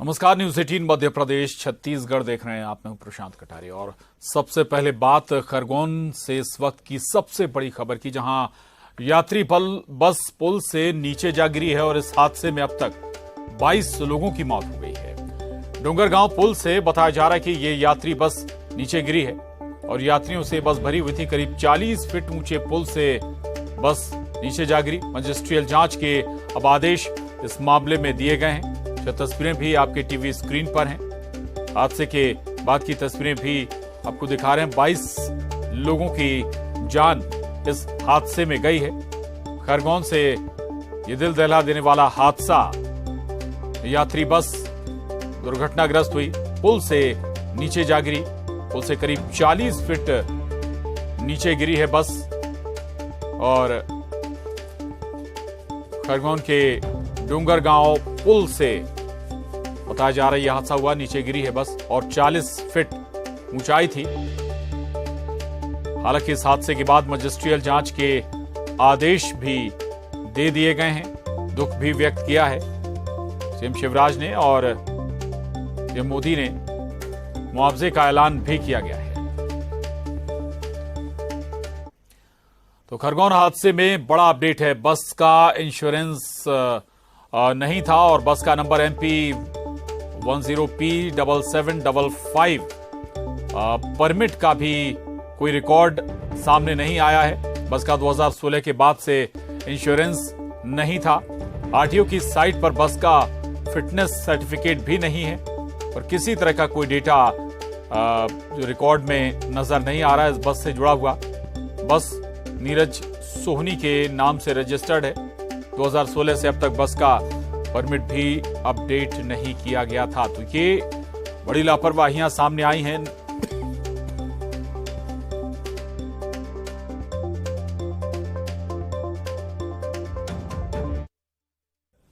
नमस्कार, न्यूज 18 मध्य प्रदेश छत्तीसगढ़ देख रहे हैं आप। मैं हूं प्रशांत कटारे और सबसे पहले बात खरगोन से इस वक्त की सबसे बड़ी खबर की, जहां यात्री बस पुल से नीचे जा गिरी है और इस हादसे में अब तक 22 लोगों की मौत हो गई है। डोंगरगांव पुल से बताया जा रहा है कि ये यात्री बस नीचे गिरी है और यात्रियों से बस भरी हुई थी। करीब 40 फीट ऊंचे पुल से बस नीचे जा गिरी। मजिस्ट्रियल जांच के अब आदेश इस मामले में दिए गए हैं। तस्वीरें भी आपके टीवी स्क्रीन पर हैं। हादसे के बाद की तस्वीरें भी आपको दिखा रहे हैं। 22 लोगों की जान इस हादसे में गई है। खरगोन से ये दिल दहला देने वाला हादसा, यात्री बस दुर्घटनाग्रस्त हुई, पुल से नीचे जा गिरी। पुल से करीब 40 फीट नीचे गिरी है बस और खरगोन के डोंगरगांव पुल से बताया जा रहा है यह हादसा हुआ। नीचे गिरी है बस और 40 फीट ऊंचाई थी। हालांकि इस हादसे के बाद मजिस्ट्रियल जांच के आदेश भी दे दिए गए हैं। दुख भी व्यक्त किया है सीएम शिवराज ने और पीएम मोदी ने। मुआवजे का ऐलान भी किया गया है। तो खरगोन हादसे में बड़ा अपडेट है। बस का इंश्योरेंस नहीं था और बस का नंबर MP 10P7755 परमिट का भी कोई रिकॉर्ड सामने नहीं आया है। बस का 2016 के बाद से इंश्योरेंस नहीं था। RTO की साइट पर बस का फिटनेस सर्टिफिकेट भी नहीं है और किसी तरह का कोई डेटा जो रिकॉर्ड में नजर नहीं आ रहा है इस बस से जुड़ा हुआ। बस नीरज सोहनी के नाम से रजिस्टर्ड है। 2016 से अब तक बस का परमिट भी अपडेट नहीं किया गया था। तो ये बड़ी लापरवाहियां सामने आई हैं।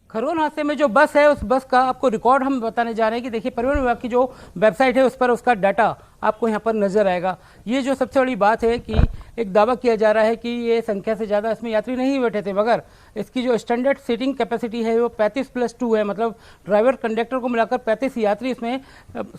खरगोन हादसे में जो बस है, उस बस का आपको रिकॉर्ड हम बताने जा रहे हैं कि देखिए, परिवहन विभाग की जो वेबसाइट है उस पर उसका डाटा आपको यहाँ पर नजर आएगा। ये जो सबसे बड़ी बात है कि एक दावा किया जा रहा है कि ये संख्या से ज़्यादा इसमें यात्री नहीं बैठे थे, मगर इसकी जो स्टैंडर्ड सीटिंग कैपेसिटी है वो 35+2 है। मतलब ड्राइवर कंडक्टर को मिलाकर 35 यात्री इसमें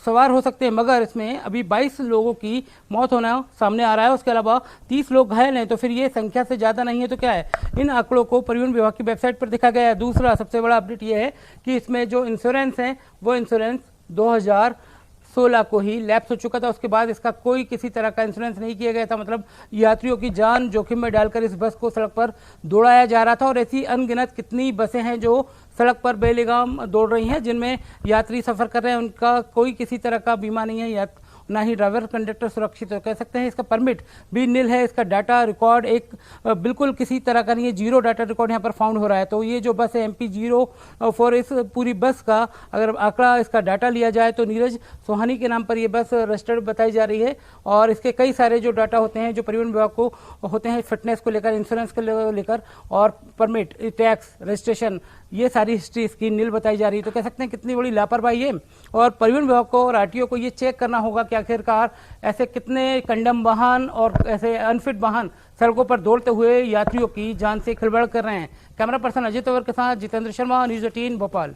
सवार हो सकते हैं, मगर इसमें अभी 22 लोगों की मौत होना सामने आ रहा है। उसके अलावा 30 लोग घायल हैं। तो फिर ये संख्या से ज़्यादा नहीं है तो क्या है? इन आंकड़ों को परिवहन विभाग की वेबसाइट पर दिखा गया है। दूसरा सबसे बड़ा अपडेट ये है कि इसमें जो इंश्योरेंस है वो इंश्योरेंस 2016 को ही लैप्स हो चुका था। उसके बाद इसका कोई किसी तरह का इंश्योरेंस नहीं किया गया था। मतलब यात्रियों की जान जोखिम में डालकर इस बस को सड़क पर दौड़ाया जा रहा था। और ऐसी अनगिनत कितनी बसें हैं जो सड़क पर बेलगाम दौड़ रही हैं, जिनमें यात्री सफर कर रहे हैं, उनका कोई किसी तरह का बीमा नहीं है, या ना ही ड्राइवर कंडक्टर सुरक्षित हो कह सकते हैं। इसका परमिट भी नील है। इसका डाटा रिकॉर्ड एक बिल्कुल किसी तरह का नहीं है। जीरो डाटा रिकॉर्ड यहाँ पर फाउंड हो रहा है। तो ये जो बस है MP 04, इस पूरी बस का अगर आंकड़ा, इसका डाटा लिया जाए तो नीरज सोहानी के नाम पर ये बस रजिस्टर्ड बताई जा रही है। और इसके कई सारे जो डाटा होते हैं जो परिवहन विभाग को होते हैं, फिटनेस को लेकर, इंश्योरेंस को लेकर और परमिट, टैक्स, रजिस्ट्रेशन, ये सारी हिस्ट्री इसकी नील बताई जा रही है। तो कह सकते हैं कितनी बड़ी लापरवाही है। और परिवहन विभाग को और RTO को ये चेक करना होगा कि आखिरकार ऐसे कितने कंडम वाहन और ऐसे अनफिट वाहन सड़कों पर दौड़ते हुए यात्रियों की जान से खिलवाड़ कर रहे हैं। कैमरा पर्सन अजय तंवर के साथ जितेंद्र शर्मा, न्यूज 18 भोपाल।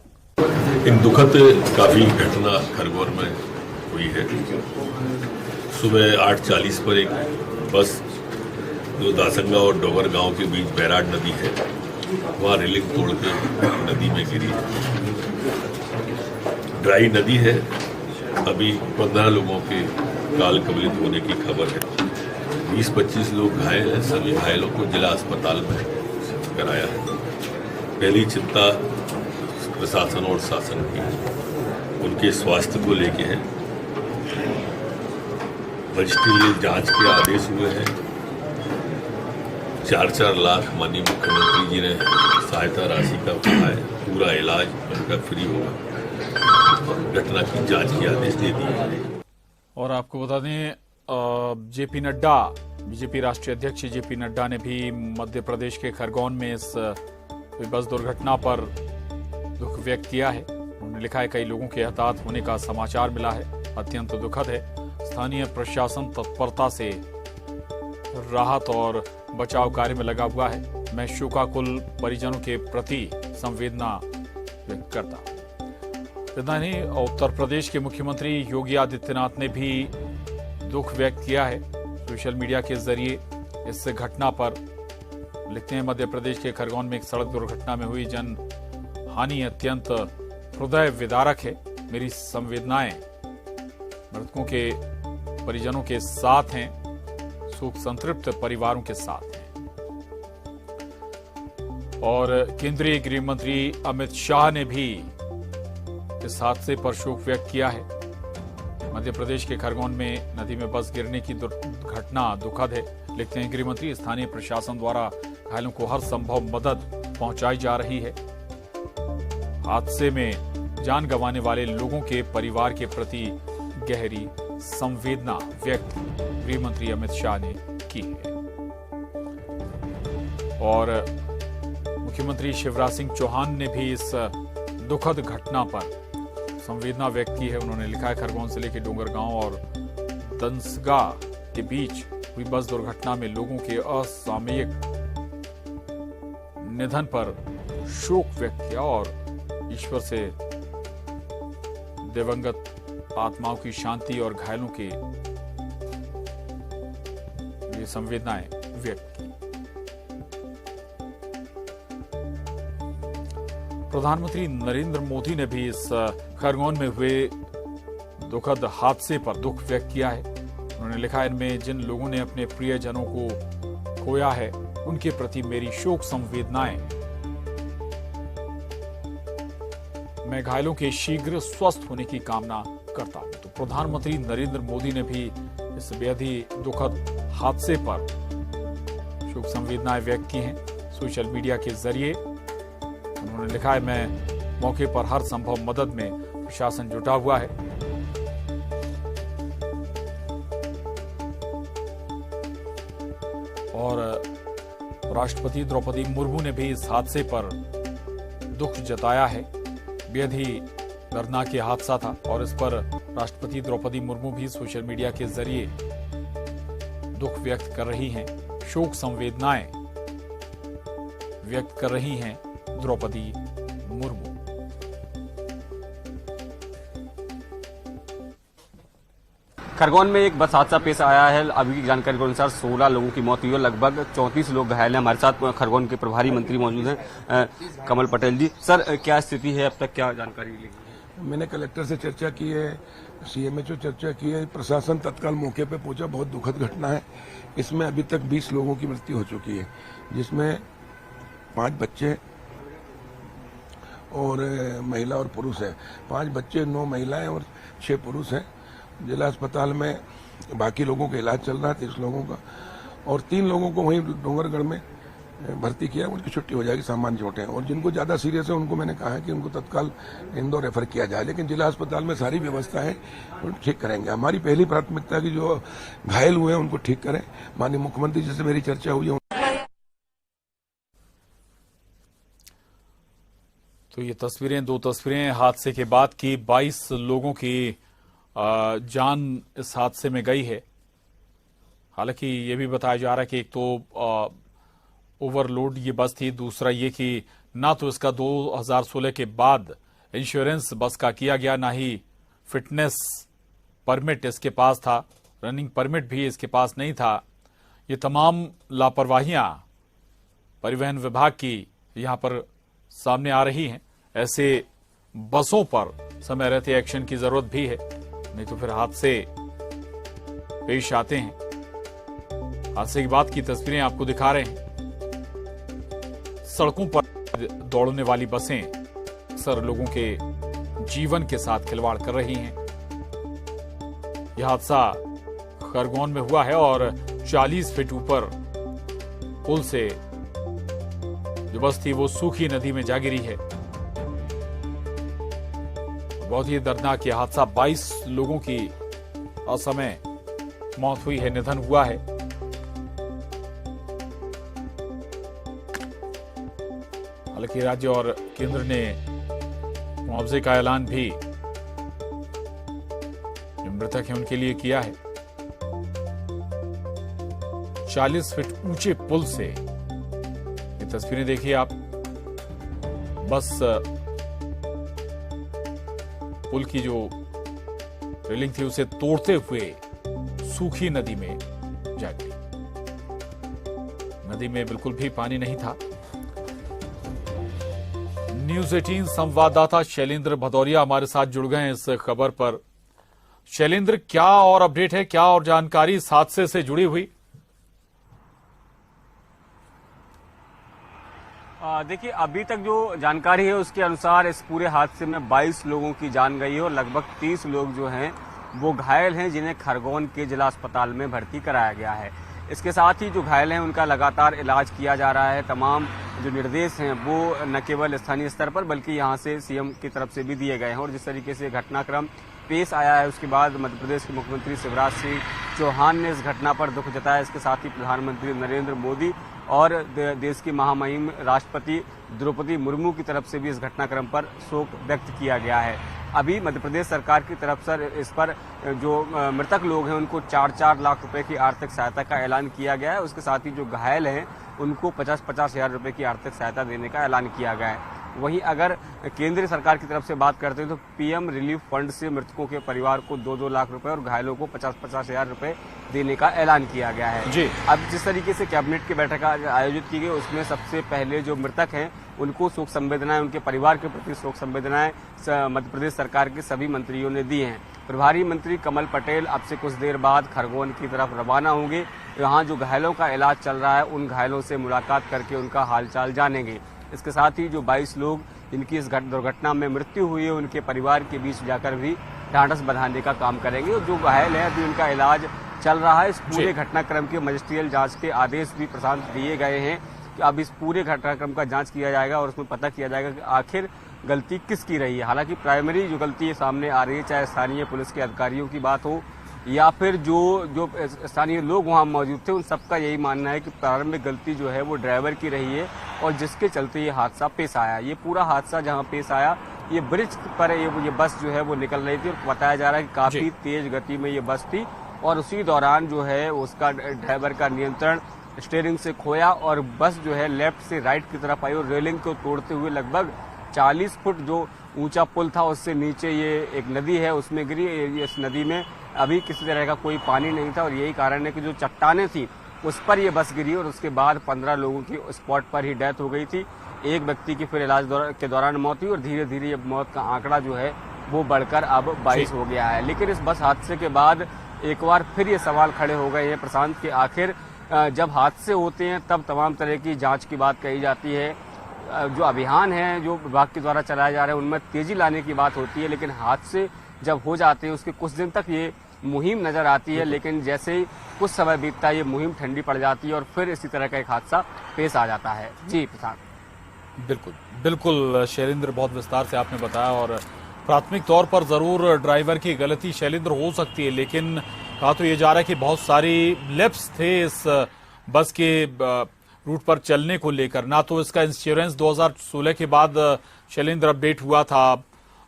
एक दुखद काफी घटना खरगोन में हुई है। सुबह 8:40 पर एक बस जो दासंगा और डोंगरगांव के बीच बैराड नदी है, वहाँ रेलिंग तोड़ के नदी में गिरी है। ड्राई नदी है। अभी 15 लोगों के काल कवलित होने की खबर है। 20-25 लोग घायल हैं। सभी घायलों को जिला अस्पताल में कराया है। पहली चिंता प्रशासन और शासन की उनके स्वास्थ्य को लेके है। मजिस्ट्रियल जांच के आदेश हुए हैं। 4-4 लाख माननीय मुख्यमंत्री जी ने सहायता राशि का कहा है। पूरा इलाज उनका फ्री होगा। घटना की जांच के आदेश दे दिए। और आपको बता दें, JP नड्डा, बीजेपी राष्ट्रीय अध्यक्ष JP नड्डा ने भी मध्य प्रदेश के खरगोन में इस बस दुर्घटना पर दुख व्यक्त किया है। उन्होंने लिखा है, कई लोगों के हताहत होने का समाचार मिला है, अत्यंत दुखद है। स्थानीय प्रशासन तत्परता से राहत और बचाव कार्य में लगा हुआ है। मैं शोकाकुल परिजनों के प्रति संवेदना व्यक्त करता हूं। इतना नहीं, उत्तर प्रदेश के मुख्यमंत्री योगी आदित्यनाथ ने भी दुख व्यक्त किया है सोशल मीडिया के जरिए इस घटना पर। लिखते हैं, मध्य प्रदेश के खरगोन में एक सड़क दुर्घटना में हुई जन हानि अत्यंत हृदय विदारक है। मेरी संवेदनाएं मृतकों के परिजनों के साथ हैं, शोक संतृप्त परिवारों के साथ हैं। और केंद्रीय गृह मंत्री अमित शाह ने भी इस हादसे पर शोक व्यक्त किया है। मध्य प्रदेश के खरगोन में नदी में बस गिरने की घटना दुखद है। लिखते हैं, गृह मंत्री, स्थानीय प्रशासन द्वारा घायलों को हर संभव मदद पहुंचाई जा रही है। हादसे में जान गंवाने वाले लोगों के परिवार के प्रति गहरी संवेदना व्यक्त गृह मंत्री अमित शाह ने की है। और मुख्यमंत्री शिवराज सिंह चौहान ने भी इस दुखद घटना पर संवेदना व्यक्त की है। उन्होंने लिखा है, खरगोन जिले के डोंगरगांव और दंसगा के बीच हुई बस दुर्घटना में लोगों के असामयिक निधन पर शोक व्यक्त किया और ईश्वर से दिवंगत आत्माओं की शांति और घायलों की ये संवेदनाएं व्यक्त की। प्रधानमंत्री नरेंद्र मोदी ने भी इस खरगोन में हुए दुखद हादसे पर दुख व्यक्त किया है। उन्होंने लिखा, इनमें जिन लोगों ने अपने प्रियजनों को खोया है उनके प्रति मेरी शोक संवेदनाएं। मैं घायलों के शीघ्र स्वस्थ होने की कामना करता हूं। तो प्रधानमंत्री नरेंद्र मोदी ने भी इस बेहद ही दुखद हादसे पर शोक संवेदनाएं व्यक्त की हैं सोशल मीडिया के जरिए। उन्होंने लिखा है, मैं मौके पर हर संभव मदद में प्रशासन जुटा हुआ है। और राष्ट्रपति द्रौपदी मुर्मू ने भी इस हादसे पर दुख जताया है। बेहद ही दर्दनाक यह हादसा था और इस पर राष्ट्रपति द्रौपदी मुर्मू भी सोशल मीडिया के जरिए दुख व्यक्त कर रही हैं, शोक संवेदनाएं व्यक्त कर रही हैं द्रौपदी मुर्मू। खरगोन में एक बस हादसा पेश आया है। अभी की जानकारी के अनुसार 16 लोगों की मौत हुई है, लगभग 34 लोग घायल हैं। हमारे साथ खरगोन के प्रभारी मंत्री मौजूद हैं, कमल पटेल जी। सर, क्या स्थिति है, अब तक क्या जानकारी ली? मैंने कलेक्टर से चर्चा की है, सीएमएचओ चर्चा की है, प्रशासन तत्काल मौके पर पहुंचा। बहुत दुखद घटना है। इसमें अभी तक 20 लोगों की मृत्यु हो चुकी है, जिसमें 5 बच्चे और महिला और पुरुष है। 5 बच्चे, 9 महिलाएं और 6 पुरुष हैं। जिला अस्पताल में बाकी लोगों का इलाज चल रहा है, 30 लोगों का, और 3 लोगों को वहीं डोंगरगढ़ में भर्ती किया। उनकी छुट्टी हो जाएगी, सामान्य चोटें। और जिनको ज्यादा सीरियस है उनको मैंने कहा है कि उनको तत्काल इंदौर रेफर किया जाए, लेकिन जिला अस्पताल में सारी व्यवस्था है, ठीक करेंगे। हमारी पहली प्राथमिकता की जो घायल हुए हैं उनको ठीक करें। माननीय मुख्यमंत्री जी से मेरी चर्चा हुई है। तो ये तस्वीरें, 2 तस्वीरें हादसे के बाद की। 22 लोगों की जान इस हादसे में गई है। हालांकि ये भी बताया जा रहा है कि एक तो ओवरलोड ये बस थी, दूसरा ये कि ना तो इसका 2016 के बाद इंश्योरेंस बस का किया गया, ना ही फिटनेस परमिट इसके पास था, रनिंग परमिट भी इसके पास नहीं था। ये तमाम लापरवाहियां परिवहन विभाग की यहां पर सामने आ रही हैं। ऐसे बसों पर समय रहते एक्शन की जरूरत भी है, नहीं तो फिर हादसे पेश आते हैं। हादसे के बाद की तस्वीरें आपको दिखा रहे हैं। सड़कों पर दौड़ने वाली बसें अक्सर लोगों के जीवन के साथ खिलवाड़ कर रही हैं। यह हादसा खरगोन में हुआ है और 40 फीट ऊपर पुल से जो बस थी वो सूखी नदी में जा गिरी है। बहुत ही दर्दनाक यह हादसा। 22 लोगों की असमय मौत हुई है, निधन हुआ है। हालांकि राज्य और केंद्र ने मुआवजे का ऐलान भी जो मृतक हैं उनके लिए किया है। 40 फीट ऊंचे पुल से ये तस्वीरें देखिए आप। बस पुल की जो रेलिंग थी उसे तोड़ते हुए सूखी नदी में जा गिरी। नदी में बिल्कुल भी पानी नहीं था। न्यूज़ 18 संवाददाता शैलेंद्र भदौरिया हमारे साथ जुड़ गए हैं इस खबर पर। शैलेंद्र, क्या और अपडेट है, क्या और जानकारी इस हादसे से जुड़ी हुई? देखिए, अभी तक जो जानकारी है उसके अनुसार इस पूरे हादसे में 22 लोगों की जान गई है और लगभग 30 लोग जो हैं वो घायल हैं, जिन्हें खरगोन के जिला अस्पताल में भर्ती कराया गया है। इसके साथ ही जो घायल हैं उनका लगातार इलाज किया जा रहा है। तमाम जो निर्देश हैं वो न केवल स्थानीय स्तर पर बल्कि यहाँ से सीएम की तरफ से भी दिए गए हैं। और जिस तरीके से घटनाक्रम पेश आया है उसके बाद मध्य प्रदेश के मुख्यमंत्री शिवराज सिंह चौहान ने इस घटना पर दुख जताया। इसके साथ ही प्रधानमंत्री नरेंद्र मोदी और देश की महामहिम राष्ट्रपति द्रौपदी मुर्मू की तरफ से भी इस घटनाक्रम पर शोक व्यक्त किया गया है। अभी मध्य प्रदेश सरकार की तरफ से इस पर जो मृतक लोग हैं उनको 4-4 लाख रुपए की आर्थिक सहायता का ऐलान किया गया है। उसके साथ ही जो घायल हैं उनको 50-50 हजार रुपए की आर्थिक सहायता देने का ऐलान किया गया है। वहीं अगर केंद्र सरकार की तरफ से बात करते हैं तो पीएम रिलीफ फंड से मृतकों के परिवार को 2-2 लाख रुपए और घायलों को 50-50 हजार रुपए देने का ऐलान किया गया है जी। अब जिस तरीके से कैबिनेट की बैठक आयोजित की गई उसमें सबसे पहले जो मृतक हैं उनको शोक संवेदनाएं, उनके परिवार के प्रति शोक संवेदनाएं मध्य प्रदेश सरकार के सभी मंत्रियों ने दी हैं। प्रभारी मंत्री कमल पटेल अब से कुछ देर बाद खरगोन की तरफ रवाना होंगे। यहाँ जो घायलों का इलाज चल रहा है उन घायलों से मुलाकात करके उनका हालचाल जानेंगे। इसके साथ ही जो 22 लोग जिनकी इस दुर्घटना में मृत्यु हुई है उनके परिवार के बीच जाकर भी ढांढस बंधाने का काम करेंगे। और जो घायल है अभी उनका इलाज चल रहा है। इस पूरे घटनाक्रम के मजिस्ट्रियल जांच के आदेश भी प्रशांत दिए गए हैं कि अब इस पूरे घटनाक्रम का जांच किया जाएगा और उसमें पता किया जाएगा कि आखिर गलती किसकी रही है। हालांकि प्राइमरी जो गलती सामने आ रही है, चाहे स्थानीय पुलिस के अधिकारियों की बात हो या फिर जो स्थानीय लोग वहां मौजूद थे, उन सबका यही मानना है कि प्रारंभिक गलती जो है वो ड्राइवर की रही है और जिसके चलते ये हादसा पेश आया। ये पूरा हादसा जहां पेश आया, ये ब्रिज पर ये बस जो है वो निकल रही थी और बताया जा रहा है कि काफी तेज गति में ये बस थी और उसी दौरान जो है उसका ड्राइवर का नियंत्रण स्टीयरिंग से खोया और बस जो है लेफ्ट से राइट की तरफ आई और रेलिंग को तोड़ते हुए लगभग 40 फुट जो ऊंचा पुल था उससे नीचे ये एक नदी है उसमें गिरी। इस नदी में अभी किसी तरह का कोई पानी नहीं था और यही कारण है कि जो चट्टानें थी उस पर ये बस गिरी और उसके बाद 15 लोगों की स्पॉट पर ही डेथ हो गई थी। एक व्यक्ति की फिर इलाज के दौरान मौत हुई और धीरे धीरे ये मौत का आंकड़ा जो है वो बढ़कर अब 22 हो गया है। लेकिन इस बस हादसे के बाद एक बार फिर ये सवाल खड़े हो गए हैं प्रशांत के, आखिर जब हादसे होते हैं तब तमाम तरह की जांच की बात कही जाती है। जो अभियान है जो विभाग के द्वारा चलाया जा रहा है उनमें तेजी लाने की बात होती है, लेकिन हादसे जब हो जाते हैं उसके कुछ दिन तक ये मुहिम नजर आती है, लेकिन जैसे ही कुछ समय बीतता है ये मुहिम ठंडी पड़ जाती है और फिर इसी तरह का एक हादसा पेश आ जाता है। जी प्रशांत। बिल्कुल बिल्कुल शैलेंद्र, बहुत विस्तार से आपने बताया और प्राथमिक तौर पर जरूर ड्राइवर की गलती शैलेंद्र हो सकती है, लेकिन कहा तो ये जा रहा है कि बहुत सारी लैप्स थे इस बस के रूट पर चलने को लेकर। ना तो इसका इंश्योरेंस 2016 के बाद शैलेंद्र अपडेट हुआ था,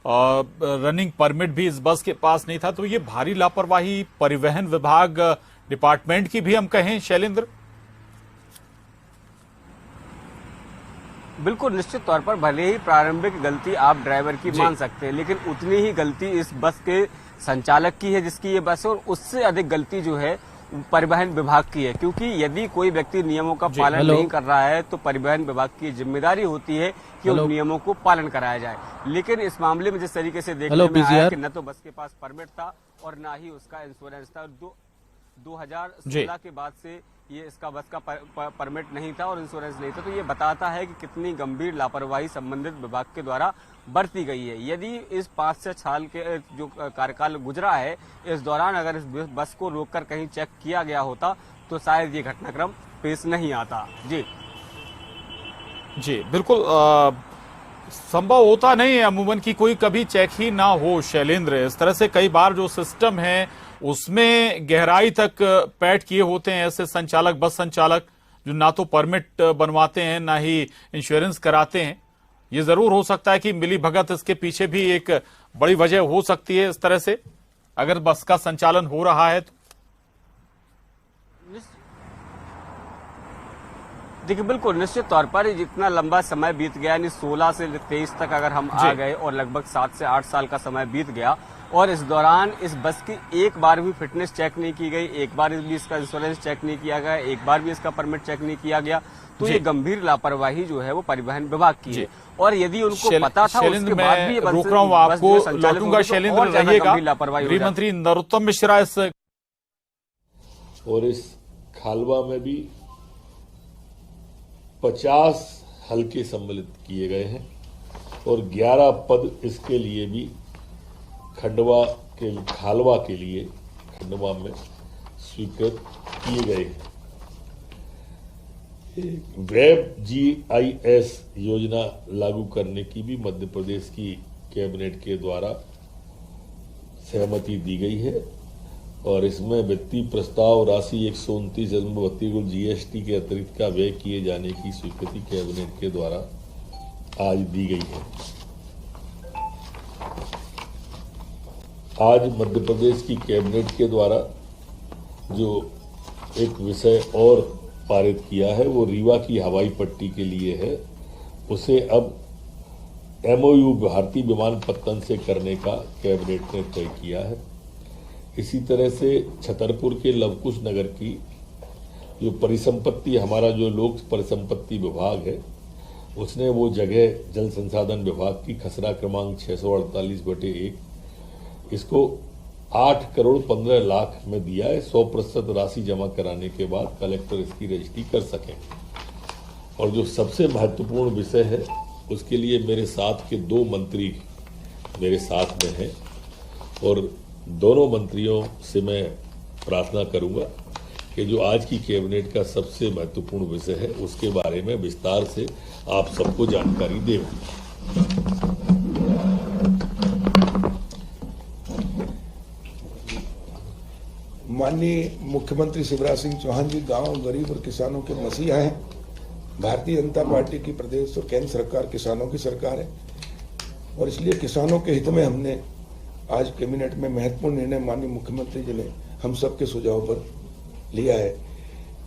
रनिंग परमिट भी इस बस के पास नहीं था, तो ये भारी लापरवाही परिवहन विभाग डिपार्टमेंट की भी हम कहें शैलेंद्र। बिल्कुल, निश्चित तौर पर भले ही प्रारंभिक गलती आप ड्राइवर की मान सकते हैं, लेकिन उतनी ही गलती इस बस के संचालक की है जिसकी ये बस है और उससे अधिक गलती जो है परिवहन विभाग की है, क्योंकि यदि कोई व्यक्ति नियमों का पालन नहीं कर रहा है तो परिवहन विभाग की जिम्मेदारी होती है कि उन नियमों को पालन कराया जाए। लेकिन इस मामले में जिस तरीके से देखने में आया कि न तो बस के पास परमिट था और न ही उसका इंश्योरेंस था। 2016 के बाद से ये इसका बस का परमिट नहीं था और इंश्योरेंस नहीं था, तो ये बताता है कि कितनी गंभीर लापरवाही संबंधित विभाग के द्वारा बरती गई है। यदि इस 5 से 6 साल के जो कार्यकाल गुजरा है इस दौरान अगर इस बस को रोककर कहीं चेक किया गया होता तो शायद ये घटनाक्रम पेश नहीं आता। जी जी बिल्कुल, संभव होता नहीं है अमूमन की कोई कभी चेक ही ना हो शैलेंद्र। इस तरह से कई बार जो सिस्टम है उसमें गहराई तक पैट किए होते हैं ऐसे संचालक, बस संचालक जो ना तो परमिट बनवाते हैं ना ही इंश्योरेंस कराते हैं। ये जरूर हो सकता है कि मिली भगत इसके पीछे भी एक बड़ी वजह हो सकती है। इस तरह से अगर बस का संचालन हो रहा है तो देखिए बिल्कुल निश्चित तौर पर जितना लंबा समय बीत गया, यानी 16 से 23 तक अगर हम आ गए और लगभग 7 से 8 साल का समय बीत गया और इस दौरान इस बस की एक बार भी फिटनेस चेक नहीं की गई, एक बार भी इसका इंश्योरेंस चेक नहीं किया गया, एक बार भी इसका परमिट चेक नहीं किया गया, तो ये गंभीर लापरवाही जो है वो परिवहन विभाग की है। और यदि उनको पता था उसके बाद भी ये बस रोक रहा हूँ आपको, लौटूंगा शैलेंद्र, रहिएगा। लापरवाही गृह मंत्री नरोत्तम मिश्रा इस और इस खालवा में भी 50 हल्के सम्मिलित किए गए हैं और 11 पद इसके लिए भी खालवा के लिए खंडवा में स्वीकृत किए गए हैं। वेब GIS योजना लागू करने की भी मध्य प्रदेश की कैबिनेट के द्वारा सहमति दी गई है और इसमें वित्तीय प्रस्ताव राशि 129.32 GST के अतिरिक्त का व्यय किए जाने की स्वीकृति कैबिनेट के द्वारा आज दी गई है। आज मध्य प्रदेश की कैबिनेट के द्वारा जो एक विषय और पारित किया है वो रीवा की हवाई पट्टी के लिए है। उसे अब MOU भारतीय विमानपत्तन से करने का कैबिनेट ने तय किया है। इसी तरह से छतरपुर के लवकुश नगर की जो परिसंपत्ति, हमारा जो लोक परिसंपत्ति विभाग है, उसने वो जगह जल संसाधन विभाग की खसरा क्रमांक 648/1 इसको 8 करोड़ 15 लाख में दिया है। 100% राशि जमा कराने के बाद कलेक्टर इसकी रजिस्ट्री कर सकें। और जो सबसे महत्वपूर्ण विषय है उसके लिए मेरे साथ के 2 मंत्री मेरे साथ में हैं और दोनों मंत्रियों से मैं प्रार्थना करूंगा कि जो आज की कैबिनेट का सबसे महत्वपूर्ण विषय है उसके बारे में विस्तार से आप सबको जानकारी दें। माननीय मुख्यमंत्री शिवराज सिंह चौहान जी गांव, गरीब और किसानों के मसीहा हैं। भारतीय जनता पार्टी की प्रदेश और केंद्र सरकार किसानों की सरकार है और इसलिए किसानों के हित में हमने आज कैबिनेट में महत्वपूर्ण निर्णय माननीय मुख्यमंत्री जी ने हम सबके सुझाव पर लिया है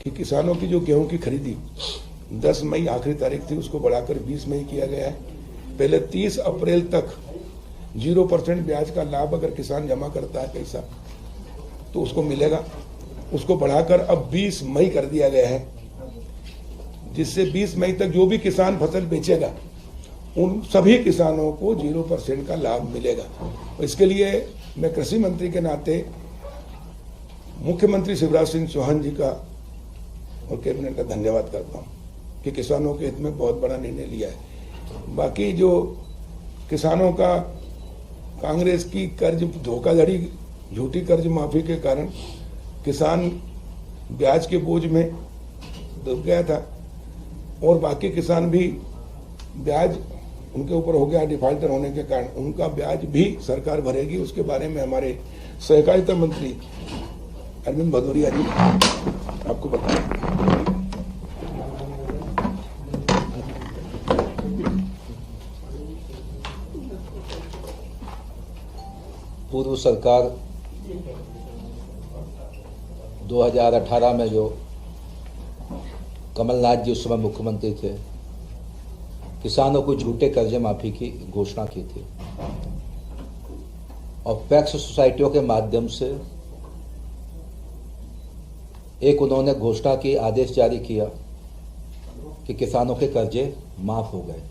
कि किसानों की जो गेहूं की खरीदी 10 मई आखिरी तारीख थी उसको बढ़ाकर 20 मई किया गया है। पहले 30 अप्रैल तक 0% ब्याज का लाभ अगर किसान जमा करता है पैसा तो उसको मिलेगा, उसको बढ़ाकर अब 20 मई कर दिया गया है, जिससे 20 मई तक जो भी किसान फसल बेचेगा उन सभी किसानों को 0% का लाभ मिलेगा। इसके लिए मैं कृषि मंत्री के नाते मुख्यमंत्री शिवराज सिंह चौहान जी का और कैबिनेट का धन्यवाद करता हूं कि किसानों के हित में बहुत बड़ा निर्णय लिया है। बाकी जो किसानों का कांग्रेस की कर्ज धोखाधड़ी, झूठी कर्ज माफी के कारण किसान ब्याज के बोझ में डूब गया था और बाकी किसान भी ब्याज उनके ऊपर हो गया डिफॉल्टर होने के कारण, उनका ब्याज भी सरकार भरेगी। उसके बारे में हमारे सहकारिता मंत्री अरविंद भदौरिया जी आपको बताएं। पूर्व सरकार 2018 में जो कमलनाथ जी उस समय मुख्यमंत्री थे, किसानों को झूठे कर्जे माफी की घोषणा की थी और पैक्स सोसाइटियों के माध्यम से एक उन्होंने घोषणा की, आदेश जारी किया कि किसानों के कर्जे माफ हो गए।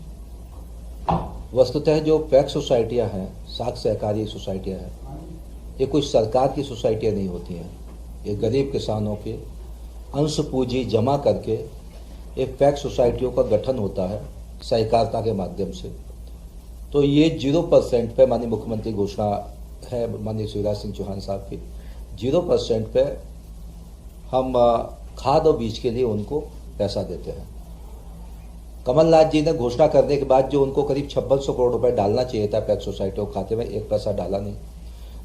वस्तुतः जो पैक्स सोसाइटियां हैं, साख सहकारी सोसाइटियां हैं, ये कोई सरकार की सोसाइटियां नहीं होती हैं। ये गरीब किसानों के अंश पूंजी जमा करके एक पैक्स सोसाइटियों का गठन होता है सहकारिता के माध्यम से। तो ये 0% पे माननीय मुख्यमंत्री घोषणा है माननीय शिवराज सिंह चौहान साहब की, 0% पे हम खाद और बीज के लिए उनको पैसा देते हैं। कमलनाथ जी ने घोषणा करने के बाद जो उनको करीब 5600 करोड़ रुपए डालना चाहिए था पैक्स सोसाइटियों के खाते में, 1 पैसा डाला नहीं।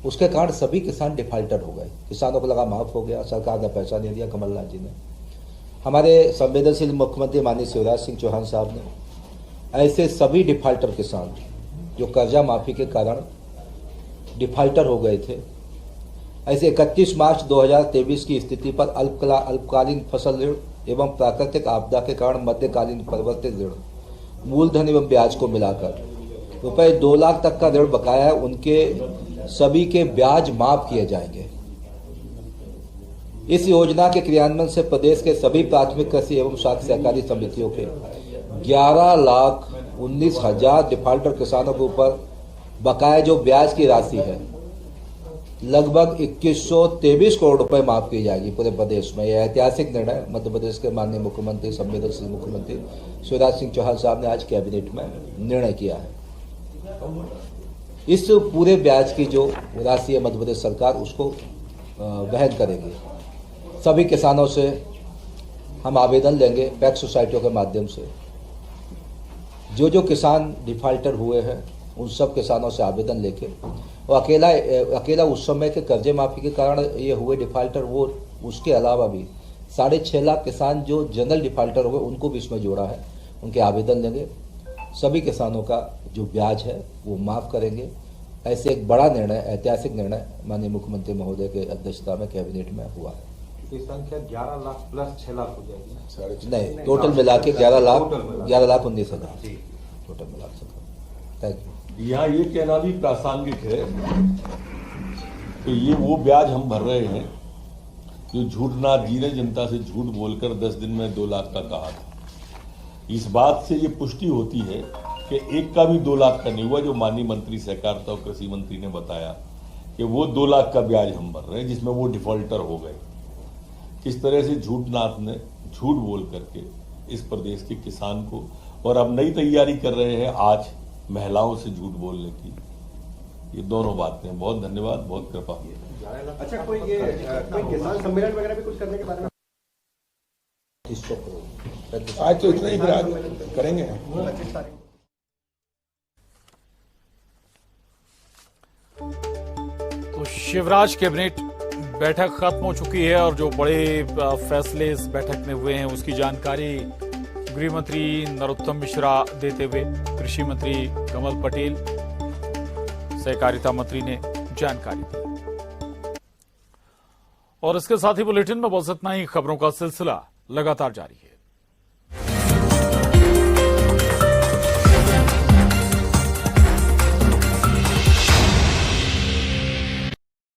उसके कारण सभी किसान डिफॉल्टर हो गए, किसानों को लगा माफ हो गया, सरकार ने पैसा नहीं दिया। कमलनाथ जी ने, हमारे संवेदनशील मुख्यमंत्री माननीय शिवराज सिंह चौहान साहब ने ऐसे सभी डिफॉल्टर किसान जो कर्जा माफी के कारण डिफॉल्टर हो गए थे, ऐसे 31 मार्च 2023 की स्थिति पर अल्पकालीन फसल ऋण एवं प्राकृतिक आपदा के कारण मध्यकालीन परिवर्तित ऋण मूलधन एवं ब्याज को मिलाकर रुपए 2 लाख तक का ऋण बकाया है, उनके सभी के ब्याज माफ किए जाएंगे। इस योजना के क्रियान्वयन से प्रदेश के सभी प्राथमिक कृषि एवं शाखा सहकारी समितियों के 11,19,000 डिफाल्टर किसानों के ऊपर बकाया जो ब्याज की राशि है लगभग 2123 करोड़ रुपए माफ की जाएगी पूरे प्रदेश में। यह ऐतिहासिक निर्णय मध्य प्रदेश के माननीय मुख्यमंत्री संवेदनशील मुख्यमंत्री शिवराज सिंह चौहान साहब ने आज कैबिनेट में निर्णय किया है। इस पूरे ब्याज की जो राशि है मध्य प्रदेश सरकार उसको वहन करेगी। सभी किसानों से हम आवेदन लेंगे पैक्स सोसाइटियों के माध्यम से, जो किसान डिफाल्टर हुए हैं उन सब किसानों से आवेदन लेके, और अकेला उस समय के कर्जे माफी के कारण ये हुए डिफाल्टर, वो उसके अलावा भी 6.5 लाख किसान जो जनरल डिफाल्टर हुए उनको भी इसमें जोड़ा है, उनके आवेदन लेंगे। सभी किसानों का जो ब्याज है वो माफ करेंगे। ऐसे एक बड़ा निर्णय, ऐतिहासिक निर्णय माननीय मुख्यमंत्री महोदय के अध्यक्षता में कैबिनेट में हुआ है। संख्या 11 लाख प्लस 6 लाख हो जाएगी। नहीं, टोटल मिला के 11,19,000 टोटल मिला के। Thank you. यहाँ ये कहना भी प्रासंगिक है कि ये वो ब्याज हम भर रहे हैं जो झूठनाथ जी ने जनता से झूठ बोलकर 10 दिन में 2 लाख का कहा था। इस बात से ये पुष्टि होती है कि एक का भी 2 लाख का नहीं हुआ, जो माननीय मंत्री सहकारिता और कृषि मंत्री ने बताया कि वो 2 लाख का ब्याज हम भर रहे हैं जिसमें वो डिफॉल्टर हो गए। किस तरह से झूठनाथ ने झूठ बोल करके इस प्रदेश के किसान को, और अब नई तैयारी कर रहे हैं आज महिलाओं से झूठ बोलने की। ये दोनों बातें, बहुत धन्यवाद, बहुत कृपा। अच्छा, कोई किसान सम्मेलन वगैरह भी कुछ करने के बारे में आज तो इतना ही, फिर आज करेंगे। तो शिवराज कैबिनेट बैठक खत्म हो चुकी है और जो बड़े फैसले इस बैठक में हुए हैं उसकी जानकारी गृह मंत्री नरोत्तम मिश्रा देते हुए कृषि मंत्री कमल पटेल, सहकारिता मंत्री ने जानकारी दी। और इसके साथ ही बुलेटिन में बस इतना ही। खबरों का सिलसिला लगातार जारी है।